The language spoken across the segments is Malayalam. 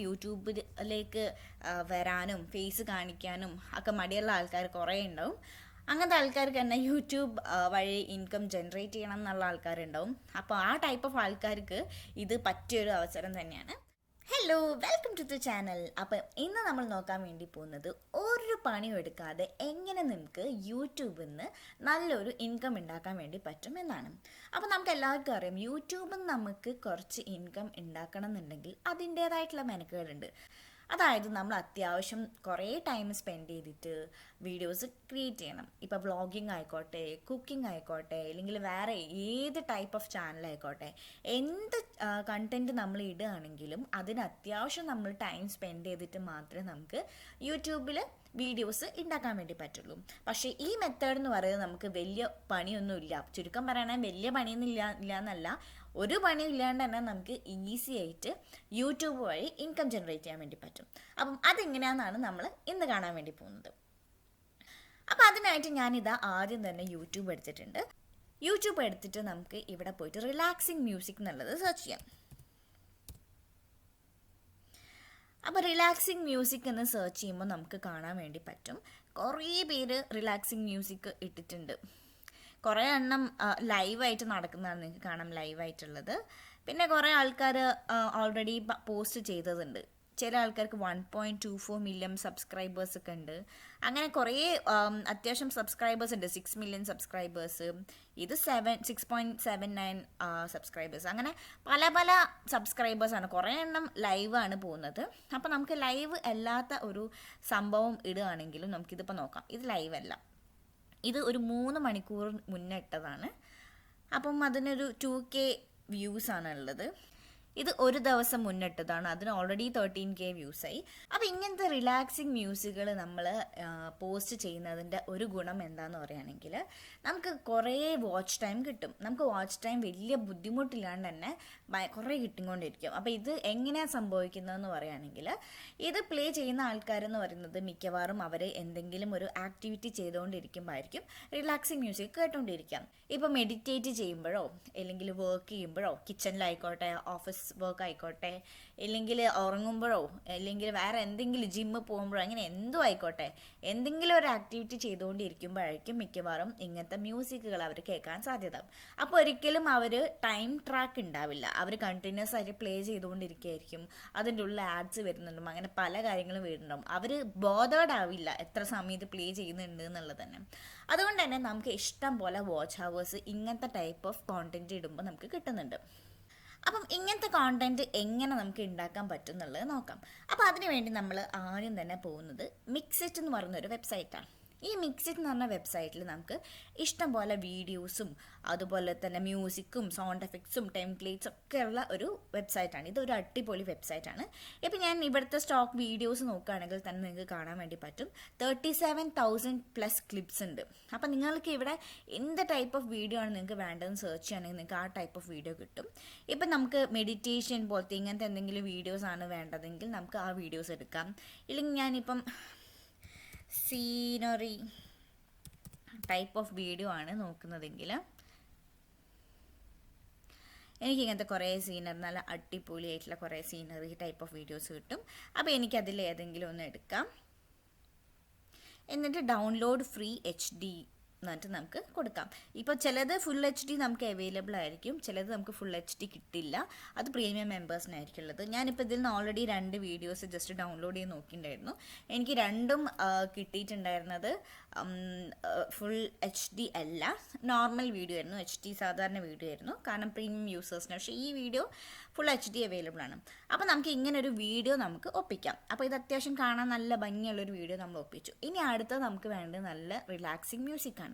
യൂട്യൂബിലേക്ക് വരാനും ഫേസ് കാണിക്കാനും ഒക്കെ മടിയുള്ള ആൾക്കാർ കുറേ ഉണ്ടാവും. അങ്ങനത്തെ ആൾക്കാർക്ക് തന്നെ യൂട്യൂബ് വഴി ഇൻകം ജനറേറ്റ് ചെയ്യണം എന്നുള്ള ആൾക്കാരുണ്ടാവും. അപ്പോൾ ആ ടൈപ്പ് ഓഫ് ആൾക്കാർക്ക് ഇത് പറ്റിയൊരു അവസരം തന്നെയാണ്. Hello, welcome to the channel. അപ്പം ഇന്ന് നമ്മൾ നോക്കാൻ വേണ്ടി പോകുന്നത് ഒരു പണിയും എടുക്കാതെ എങ്ങനെ നമുക്ക് യൂട്യൂബിൽ നിന്ന് നല്ലൊരു ഇൻകം ഉണ്ടാക്കാൻ വേണ്ടി പറ്റും എന്നാണ്. അപ്പം നമുക്ക് എല്ലാവർക്കും അറിയാം, യൂട്യൂബിൽ നിന്ന് നമുക്ക് കുറച്ച് ഇൻകം ഉണ്ടാക്കണം എന്നുണ്ടെങ്കിൽ അതിൻ്റേതായിട്ടുള്ള മെനക്കേടുണ്ട്. അതായത് നമ്മൾ അത്യാവശ്യം കുറേ ടൈം സ്പെൻഡ് ചെയ്തിട്ട് വീഡിയോസ് ക്രിയേറ്റ് ചെയ്യണം. ഇപ്പോൾ വ്ളോഗിങ് ആയിക്കോട്ടെ, കുക്കിംഗ് ആയിക്കോട്ടെ, അല്ലെങ്കിൽ വേറെ ഏത് ടൈപ്പ് ഓഫ് ചാനൽ ആയിക്കോട്ടെ, എന്ത് കണ്ടൻറ്റ് നമ്മൾ ഇടുകയാണെങ്കിലും അതിന് അത്യാവശ്യം നമ്മൾ ടൈം സ്പെൻഡ് ചെയ്തിട്ട് മാത്രമേ നമുക്ക് യൂട്യൂബിൽ വീഡിയോസ് ഉണ്ടാക്കാൻ വേണ്ടി പറ്റുള്ളൂ. പക്ഷേ ഈ മെത്തേഡ് എന്ന് പറയുന്നത് നമുക്ക് വലിയ പണിയൊന്നുമില്ല. ചുരുക്കം പറയുകയാണെങ്കിൽ വലിയ പണിയൊന്നും ഇല്ല എന്നല്ല, ഒരു പണിയും ഇല്ലാണ്ട് തന്നെ നമുക്ക് ഈസി ആയിട്ട് യൂട്യൂബ് വഴി ഇൻകം ജനറേറ്റ് ചെയ്യാൻ വേണ്ടി പറ്റും. അപ്പം അതെങ്ങനെയാണെന്നാണ് നമ്മൾ ഇന്ന് കാണാൻ വേണ്ടി പോകുന്നത്. അപ്പം അതിനായിട്ട് ഞാനിതാ ആദ്യം തന്നെ യൂട്യൂബ് എടുത്തിട്ടുണ്ട്. യൂട്യൂബ് എടുത്തിട്ട് നമുക്ക് ഇവിടെ പോയിട്ട് റിലാക്സിങ് മ്യൂസിക് എന്നുള്ളത് സെർച്ച് ചെയ്യാം. അപ്പോൾ റിലാക്സിങ് മ്യൂസിക് എന്ന് സെർച്ച് ചെയ്യുമ്പോൾ നമുക്ക് കാണാൻ വേണ്ടി പറ്റും കുറേ പേര് റിലാക്സിങ് മ്യൂസിക് ഇട്ടിട്ടുണ്ട്. കുറേ എണ്ണം ലൈവായിട്ട് നടക്കുന്നതാണ് നിങ്ങൾക്ക് കാണാം, ലൈവായിട്ടുള്ളത്. പിന്നെ കുറേ ആൾക്കാർ ഓൾറെഡി പോസ്റ്റ് ചെയ്തതുണ്ട്. ചില ആൾക്കാർക്ക് 1.24 മില്യൺ സബ്സ്ക്രൈബേഴ്സ് ഒക്കെ ഉണ്ട്. അങ്ങനെ കുറേ അത്യാവശ്യം സബ്സ്ക്രൈബേഴ്സ് ഉണ്ട്. 6 മില്യൺ സബ്സ്ക്രൈബേഴ്സ്, ഇത് 6.79 സബ്സ്ക്രൈബേഴ്സ്. അങ്ങനെ പല പല സബ്സ്ക്രൈബേഴ്സാണ്. കുറേ എണ്ണം ലൈവാണ് പോകുന്നത്. അപ്പോൾ നമുക്ക് ലൈവ് അല്ലാത്ത ഒരു സംഭവം ഇടുകയാണെങ്കിലും നമുക്കിതിപ്പോൾ നോക്കാം. ഇത് ലൈവല്ല, ഇത് ഒരു 3 മണിക്കൂർ മുന്നേ ഇട്ടതാണ്. അപ്പം അതിനൊരു 2K വ്യൂസാണ് ഉള്ളത്. ഇത് ഒരു ദിവസം മുന്നിട്ടതാണ്, അതിന് ഓൾറെഡി 13K വ്യൂസായി. അപ്പോൾ ഇങ്ങനത്തെ റിലാക്സിങ് മ്യൂസിക്കുകൾ നമ്മൾ പോസ്റ്റ് ചെയ്യുന്നതിൻ്റെ ഒരു ഗുണം എന്താണെന്ന് പറയുകയാണെങ്കിൽ നമുക്ക് കുറേ വാച്ച് ടൈം കിട്ടും. നമുക്ക് വാച്ച് ടൈം വലിയ ബുദ്ധിമുട്ടില്ലാണ്ട് തന്നെ കുറേ കിട്ടിക്കൊണ്ടിരിക്കും. അപ്പോൾ ഇത് എങ്ങനെയാണ് സംഭവിക്കുന്നതെന്ന് പറയുകയാണെങ്കിൽ, ഇത് പ്ലേ ചെയ്യുന്ന ആൾക്കാരെന്ന് പറയുന്നത് മിക്കവാറും അവർ എന്തെങ്കിലും ഒരു ആക്ടിവിറ്റി ചെയ്തുകൊണ്ടിരിക്കുമ്പോഴായിരിക്കും റിലാക്സിങ് മ്യൂസിക് കേട്ടുകൊണ്ടിരിക്കാം. ഇപ്പോൾ മെഡിറ്റേറ്റ് ചെയ്യുമ്പോഴോ, അല്ലെങ്കിൽ വർക്ക് ചെയ്യുമ്പോഴോ, കിച്ചണിലായിക്കോട്ടെ, ഓഫീസ് വർക്ക് ആയിക്കോട്ടെ, ഇല്ലെങ്കിൽ ഉറങ്ങുമ്പോഴോ, അല്ലെങ്കിൽ വേറെ എന്തെങ്കിലും ജിമ്മ് പോകുമ്പോഴോ, അങ്ങനെ എന്തോ ആയിക്കോട്ടെ, എന്തെങ്കിലും ഒരു ആക്ടിവിറ്റി ചെയ്തുകൊണ്ടിരിക്കുമ്പോഴായിരിക്കും മിക്കവാറും ഇങ്ങനത്തെ മ്യൂസിക്കുകൾ അവർ കേൾക്കാൻ സാധ്യത. അപ്പോൾ ഒരിക്കലും അവർ ടൈം ട്രാക്ക് ഉണ്ടാവില്ല. അവർ കണ്ടിന്യൂസ് ആയിട്ട് പ്ലേ ചെയ്തുകൊണ്ടിരിക്കുകയായിരിക്കും. അതിൻ്റെ ഉള്ള ആഡ്സ് വരുന്നുണ്ടും അങ്ങനെ പല കാര്യങ്ങളും വരുന്നുണ്ടാവും. അവർ ബോധേഡ് ആവില്ല എത്ര സമയത്ത് പ്ലേ ചെയ്യുന്നുണ്ട് എന്നുള്ളത് തന്നെ. അതുകൊണ്ട് തന്നെ നമുക്ക് ഇഷ്ടം പോലെ വാച്ച് ഹവേഴ്സ് ഇങ്ങനത്തെ ടൈപ്പ് ഓഫ് കോണ്ടന്റ് ഇടുമ്പോൾ നമുക്ക് കിട്ടുന്നുണ്ട്. അപ്പം ഇങ്ങനത്തെ കോണ്ടന്റ് എങ്ങനെ നമുക്ക് ഉണ്ടാക്കാൻ പറ്റും എന്നുള്ളത് നോക്കാം. അപ്പോൾ അതിനു വേണ്ടി നമ്മൾ ആദ്യം തന്നെ പോകുന്നത് മിക്സിറ്റ് എന്ന് പറയുന്നൊരു വെബ്സൈറ്റാണ്. ഈ മിക്സിറ്റ് എന്ന് പറഞ്ഞ വെബ്സൈറ്റിൽ നമുക്ക് ഇഷ്ടംപോലെ വീഡിയോസും അതുപോലെ തന്നെ മ്യൂസിക്കും സൗണ്ട് എഫക്ട്സും ടെംപ്ലേറ്റ്സും ഒക്കെ ഉള്ള ഒരു വെബ്സൈറ്റാണ്. ഇതൊരു അടിപൊളി വെബ്സൈറ്റാണ്. ഇപ്പം ഞാൻ ഇവിടുത്തെ സ്റ്റോക്ക് വീഡിയോസ് നോക്കുകയാണെങ്കിൽ തന്നെ നിങ്ങൾക്ക് കാണാൻ വേണ്ടി പറ്റും 37,000+ ക്ലിപ്സ് ഉണ്ട്. അപ്പം നിങ്ങൾക്ക് ഇവിടെ എന്ത് ടൈപ്പ് ഓഫ് വീഡിയോ ആണ് നിങ്ങൾക്ക് വേണ്ടതെന്ന് സെർച്ച് ചെയ്യുകയാണെങ്കിൽ നിങ്ങൾക്ക് ആ ടൈപ്പ് ഓഫ് വീഡിയോ കിട്ടും. ഇപ്പം നമുക്ക് മെഡിറ്റേഷൻ പോലത്തെ ഇങ്ങനത്തെ എന്തെങ്കിലും വീഡിയോസ് ആണ് വേണ്ടതെങ്കിൽ നമുക്ക് ആ വീഡിയോസ് എടുക്കാം. ഇല്ലെങ്കിൽ ഞാനിപ്പം സീനറി ടൈപ്പ് ഓഫ് വീഡിയോ ആണ് നോക്കുന്നതെങ്കിൽ എനിക്ക് ഇങ്ങനത്തെ കുറേ സീനറി, നല്ല അടിപൊളിയായിട്ടുള്ള കുറേ സീനറി ടൈപ്പ് ഓഫ് വീഡിയോസ് കിട്ടും. അപ്പോൾ എനിക്കതിൽ ഏതെങ്കിലും ഒന്ന് എടുക്കാം. എന്നിട്ട് ഡൗൺലോഡ് ഫ്രീ HD എന്നിട്ട് നമുക്ക് കൊടുക്കാം. ഇപ്പോൾ ചിലത് ഫുൾ HD നമുക്ക് അവൈലബിൾ ആയിരിക്കും, ചിലത് നമുക്ക് ഫുൾ HD കിട്ടില്ല. അത് പ്രീമിയം മെമ്പേഴ്സിനായിരിക്കും ഉള്ളത്. ഞാനിപ്പോൾ ഇതിൽ നിന്ന് ഓൾറെഡി 2 വീഡിയോസ് ജസ്റ്റ് ഡൗൺലോഡ് ചെയ്ത് നോക്കിയിട്ടുണ്ടായിരുന്നു. എനിക്ക് രണ്ടും കിട്ടിയിട്ടുണ്ടായിരുന്നത് ഫുൾ HD അല്ല, നോർമൽ വീഡിയോ ആയിരുന്നു. HD സാധാരണ വീഡിയോ ആയിരുന്നു, കാരണം പ്രീമിയം യൂസേഴ്സിന്. പക്ഷേ ഈ വീഡിയോ ഫുൾ HD അവൈലബിൾ ആണ്. അപ്പോൾ നമുക്ക് ഇങ്ങനൊരു വീഡിയോ നമുക്ക് ഒപ്പിക്കാം. അപ്പോൾ ഇത് അത്യാവശ്യം കാണാൻ നല്ല ഭംഗിയുള്ളൊരു വീഡിയോ നമ്മൾ ഒപ്പിച്ചു. ഇനി അടുത്തത് നമുക്ക് വേണ്ടത് നല്ല റിലാക്സിങ് മ്യൂസിക്കാണ്.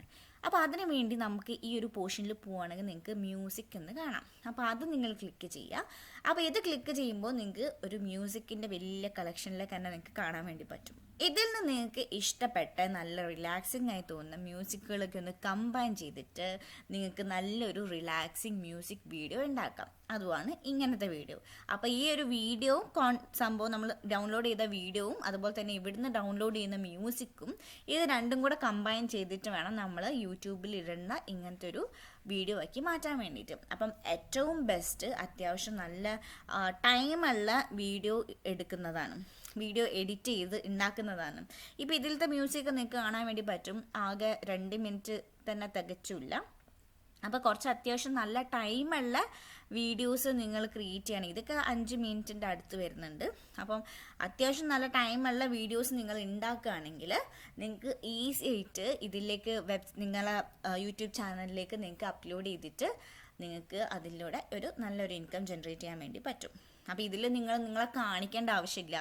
അപ്പോൾ അതിന് വേണ്ടി നമുക്ക് ഈ ഒരു പോർഷനിൽ പോവുകയാണെങ്കിൽ നിങ്ങൾക്ക് മ്യൂസിക് എന്ന് കാണാം. അപ്പോൾ അത് നിങ്ങൾ ക്ലിക്ക് ചെയ്യുക. അപ്പോൾ ഇത് ക്ലിക്ക് ചെയ്യുമ്പോൾ നിങ്ങൾക്ക് ഒരു മ്യൂസിക്കിൻ്റെ വലിയ കളക്ഷനിലേക്ക് തന്നെ നിങ്ങൾക്ക് കാണാൻ വേണ്ടി പറ്റും. ഇതിൽ നിന്ന് നിങ്ങൾക്ക് ഇഷ്ടപ്പെട്ട നല്ല റിലാക്സിങ് ആയി തോന്നുന്ന മ്യൂസിക്കുകളൊക്കെ ഒന്ന് കമ്പൈൻ ചെയ്തിട്ട് നിങ്ങൾക്ക് നല്ലൊരു റിലാക്സിങ് മ്യൂസിക് വീഡിയോ ഉണ്ടാക്കാം. അതുമാണ് ഇങ്ങനത്തെ വീഡിയോ. അപ്പോൾ ഈ ഒരു വീഡിയോ സംഭവം നമ്മൾ ഡൗൺലോഡ് ചെയ്ത വീഡിയോവും അതുപോലെ തന്നെ ഇവിടുന്ന് ഡൗൺലോഡ് ചെയ്യുന്ന മ്യൂസിക്കും ഇത് രണ്ടും കൂടെ കമ്പൈൻ ചെയ്തിട്ട് വേണം നമ്മൾ യൂട്യൂബിൽ ഇടുന്ന ഇങ്ങനത്തെ ഒരു വീഡിയോ ആക്കി മാറ്റാൻ വേണ്ടിയിട്ട്. അപ്പം ഏറ്റവും ബെസ്റ്റ് അത്യാവശ്യം നല്ല ടൈമുള്ള വീഡിയോ എടുക്കുന്നതാണ്, വീഡിയോ എഡിറ്റ് ചെയ്ത് ഉണ്ടാക്കുന്നതാണ്. ഇപ്പോൾ ഇതിലത്തെ മ്യൂസിക് നിങ്ങൾക്ക് കാണാൻ വേണ്ടി പറ്റും, ആകെ 2 മിനിറ്റ് തന്നെ തികച്ചില്ല. അപ്പോൾ കുറച്ച് അത്യാവശ്യം നല്ല ടൈമുള്ള വീഡിയോസ് നിങ്ങൾ ക്രിയേറ്റ് ചെയ്യണം. ഇതൊക്കെ 5 മിനിറ്റിൻ്റെ അടുത്ത് വരുന്നുണ്ട്. അപ്പം അത്യാവശ്യം നല്ല ടൈമുള്ള വീഡിയോസ് നിങ്ങൾ ഉണ്ടാക്കുകയാണെങ്കിൽ നിങ്ങൾക്ക് ഈസി ആയിട്ട് ഇതിലേക്ക് നിങ്ങളെ യൂട്യൂബ് ചാനലിലേക്ക് നിങ്ങൾക്ക് അപ്ലോഡ് ചെയ്തിട്ട് നിങ്ങൾക്ക് അതിലൂടെ നല്ലൊരു ഇൻകം ജനറേറ്റ് ചെയ്യാൻ വേണ്ടി പറ്റും. അപ്പോൾ ഇതിൽ നിങ്ങളെ കാണിക്കേണ്ട ആവശ്യമില്ല,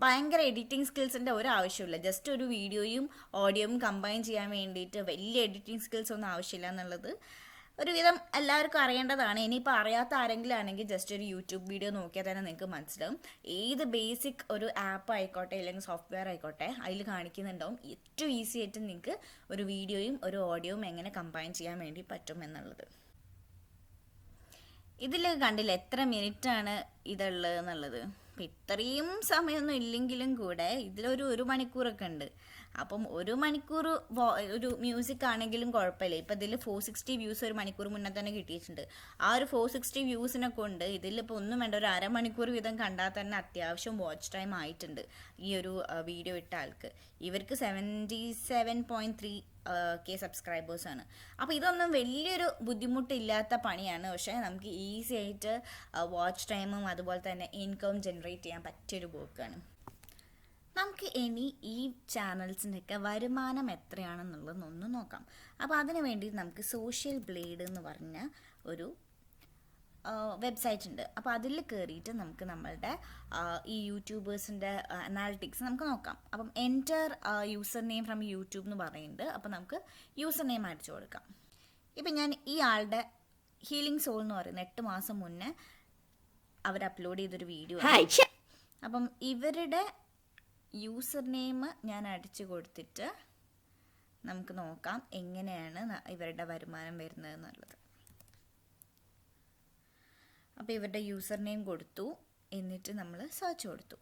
ഭയങ്കര എഡിറ്റിംഗ് സ്കിൽസിൻ്റെ ഒരു ആവശ്യമില്ല. ജസ്റ്റ് ഒരു വീഡിയോയും ഓഡിയോയും കമ്പൈൻ ചെയ്യാൻ വേണ്ടിയിട്ട് വലിയ എഡിറ്റിംഗ് സ്കിൽസ് ഒന്നും ആവശ്യമില്ല എന്നുള്ളത് ഒരുവിധം എല്ലാവർക്കും അറിയേണ്ടതാണ്. ഇനിയിപ്പോൾ അറിയാത്ത ആരെങ്കിലും ആണെങ്കിൽ ജസ്റ്റ് ഒരു യൂട്യൂബ് വീഡിയോ നോക്കിയാൽ തന്നെ നിങ്ങൾക്ക് മനസ്സിലാവും. ഏത് ബേസിക് ഒരു ആപ്പ് ആയിക്കോട്ടെ അല്ലെങ്കിൽ സോഫ്റ്റ്വെയർ ആയിക്കോട്ടെ അതിൽ കാണിക്കുന്നുണ്ടാവും ഏറ്റവും ഈസി ആയിട്ട് നിങ്ങൾക്ക് ഒരു വീഡിയോയും ഒരു ഓഡിയോയും എങ്ങനെ കമ്പൈൻ ചെയ്യാൻ വേണ്ടി പറ്റും എന്നുള്ളത്. ഇതിൽ കണ്ടില്ല എത്ര മിനിറ്റാണ് ഇതുള്ളത് എന്നുള്ളത്. അപ്പം ഇത്രയും സമയമൊന്നും ഇല്ലെങ്കിലും കൂടെ ഇതിലൊരു 1 മണിക്കൂറൊക്കെ ഉണ്ട്. അപ്പം 1 മണിക്കൂർ ഒരു മ്യൂസിക് ആണെങ്കിലും കുഴപ്പമില്ല. ഇപ്പം ഇതിൽ 460 വ്യൂസ് 1 മണിക്കൂർ മുന്നേ തന്നെ കിട്ടിയിട്ടുണ്ട്. ആ ഒരു 460 വ്യൂസിനെ കൊണ്ട് ഇതിലിപ്പോൾ ഒന്നും വേണ്ട, ഒരു അരമണിക്കൂർ വീതം കണ്ടാൽ തന്നെ അത്യാവശ്യം വാച്ച് ടൈം ആയിട്ടുണ്ട് ഈ ഒരു വീഡിയോ ഇട്ട ആൾക്ക്. ഇവർക്ക് 77.3K സബ്സ്ക്രൈബേഴ്സാണ്. അപ്പോൾ ഇതൊന്നും വലിയൊരു ബുദ്ധിമുട്ടില്ലാത്ത പണിയാണ്. പക്ഷേ നമുക്ക് ഈസി ആയിട്ട് വാച്ച് ടൈമും അതുപോലെ തന്നെ ഇൻകം ജനറേറ്റ് ചെയ്യാൻ പറ്റിയൊരു വർക്കാണ്. നമുക്ക് ഇനി ഈ ചാനൽസിൻ്റെയൊക്കെ വരുമാനം എത്രയാണെന്നുള്ളതൊന്ന് നോക്കാം. അപ്പോൾ അതിന് വേണ്ടി നമുക്ക് സോഷ്യൽ ബ്ലേഡ് എന്ന് പറഞ്ഞ ഒരു വെബ്സൈറ്റ് ഉണ്ട്. അപ്പോൾ അതിൽ കയറിയിട്ട് നമുക്ക് നമ്മളുടെ ഈ യൂട്യൂബേഴ്സിൻ്റെ അനാലിറ്റിക്സ് നമുക്ക് നോക്കാം. അപ്പം enter user name from YouTube എന്ന് പറയുന്നുണ്ട്. അപ്പോൾ നമുക്ക് യൂസർ നെയിം അടിച്ചു കൊടുക്കാം. ഇപ്പം ഞാൻ ഈ ആളുടെ ഹീലിംഗ് സോൾ എന്ന് പറയുന്ന 8 മാസം മുന്നേ അവർ അപ്ലോഡ് ചെയ്തൊരു വീഡിയോ. അപ്പം ഇവരുടെ യൂസർ നെയിം ഞാൻ അടിച്ചു കൊടുത്തിട്ട് നമുക്ക് നോക്കാം എങ്ങനെയാണ് ഇവരുടെ വരുമാനം വരുന്നത് എന്നുള്ളത്. അപ്പോൾ ഇവരുടെ യൂസർ നെയിം കൊടുത്തു, എന്നിട്ട് നമ്മൾ സെർച്ച് കൊടുത്തു.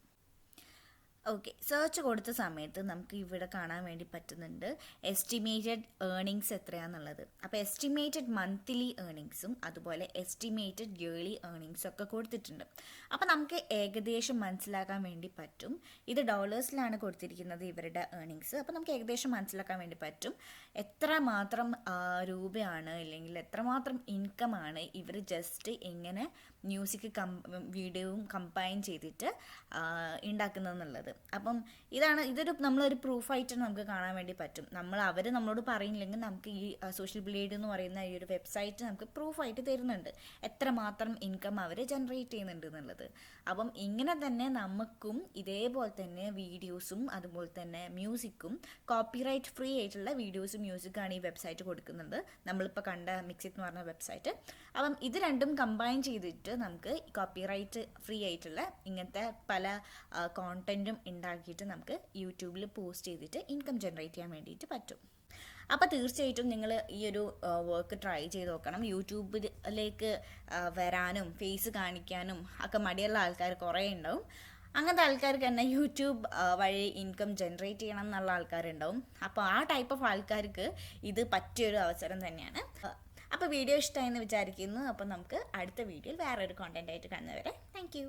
ഓക്കെ, സെർച്ച് കൊടുത്ത സമയത്ത് നമുക്ക് ഇവിടെ കാണാൻ വേണ്ടി പറ്റുന്നുണ്ട് എസ്റ്റിമേറ്റഡ് ഏർണിങ്സ് എത്രയാണെന്നുള്ളത്. അപ്പോൾ എസ്റ്റിമേറ്റഡ് മന്ത്ലി ഏർണിങ്സും അതുപോലെ എസ്റ്റിമേറ്റഡ് ഇയർലി ഏർണിങ്സും ഒക്കെ കൊടുത്തിട്ടുണ്ട്. അപ്പോൾ നമുക്ക് ഏകദേശം മനസ്സിലാക്കാൻ വേണ്ടി പറ്റും. ഇത് ഡോളേഴ്സിലാണ് കൊടുത്തിരിക്കുന്നത് ഇവരുടെ ഏർണിങ്സ്. അപ്പോൾ നമുക്ക് ഏകദേശം മനസ്സിലാക്കാൻ വേണ്ടി പറ്റും എത്രമാത്രം രൂപയാണ് അല്ലെങ്കിൽ എത്രമാത്രം ഇൻകമാണ് ഇവർ ജസ്റ്റ് എങ്ങനെ മ്യൂസിക് വീഡിയോയും കമ്പൈൻ ചെയ്തിട്ട് ഉണ്ടാക്കുന്നതെന്നുള്ളത്. അപ്പം ഇതൊരു നമ്മളൊരു പ്രൂഫായിട്ട് നമുക്ക് കാണാൻ വേണ്ടി പറ്റും. അവർ നമ്മളോട് പറയുന്നില്ലെങ്കിൽ നമുക്ക് ഈ സോഷ്യൽ ബ്ലേഡ് എന്ന് പറയുന്ന ഈ ഒരു വെബ്സൈറ്റ് നമുക്ക് പ്രൂഫായിട്ട് തരുന്നുണ്ട് എത്രമാത്രം ഇൻകം അവർ ജനറേറ്റ് ചെയ്യുന്നുണ്ട് എന്നുള്ളത്. അപ്പം ഇങ്ങനെ തന്നെ നമുക്കും ഇതേപോലെ തന്നെ വീഡിയോസും അതുപോലെ തന്നെ മ്യൂസിക്കും കോപ്പിറൈറ്റ് ഫ്രീ ആയിട്ടുള്ള വീഡിയോസും മ്യൂസിക്കാണ് ഈ വെബ്സൈറ്റ് കൊടുക്കുന്നത്. നമ്മളിപ്പോൾ കണ്ട മിക്സിക് എന്ന് പറഞ്ഞ വെബ്സൈറ്റ്. അപ്പം ഇത് രണ്ടും കമ്പൈൻ ചെയ്തിട്ട് നമുക്ക് കോപ്പിറൈറ്റ് ഫ്രീ ആയിട്ടുള്ള ഇങ്ങനത്തെ പല കോണ്ടന്റും ഉണ്ടാക്കിയിട്ട് നമുക്ക് യൂട്യൂബിൽ പോസ്റ്റ് ചെയ്തിട്ട് ഇൻകം ജനറേറ്റ് ചെയ്യാൻ വേണ്ടിയിട്ട് പറ്റും. അപ്പോൾ തീർച്ചയായിട്ടും നിങ്ങൾ ഈ ഒരു വർക്ക് ട്രൈ ചെയ്ത് നോക്കണം. യൂട്യൂബിലേക്ക് വരാനും ഫേസ് കാണിക്കാനും ഒക്കെ മടിയുള്ള ആൾക്കാർ കുറേ ഉണ്ടാവും. അങ്ങനത്തെ ആൾക്കാർക്ക് തന്നെ യൂട്യൂബ് വഴി ഇൻകം ജനറേറ്റ് ചെയ്യണം എന്നുള്ള ആൾക്കാരുണ്ടാവും. അപ്പോൾ ആ ടൈപ്പ് ഓഫ് ആൾക്കാർക്ക് ഇത് പറ്റിയൊരു അവസരം തന്നെയാണ്. അപ്പോൾ വീഡിയോ ഇഷ്ടമായെന്ന് വിചാരിക്കുന്നു. അപ്പോൾ നമുക്ക് അടുത്ത വീഡിയോയിൽ വേറൊരു കോണ്ടന്റ് ആയിട്ട് കാണുന്നവരെ താങ്ക് യു.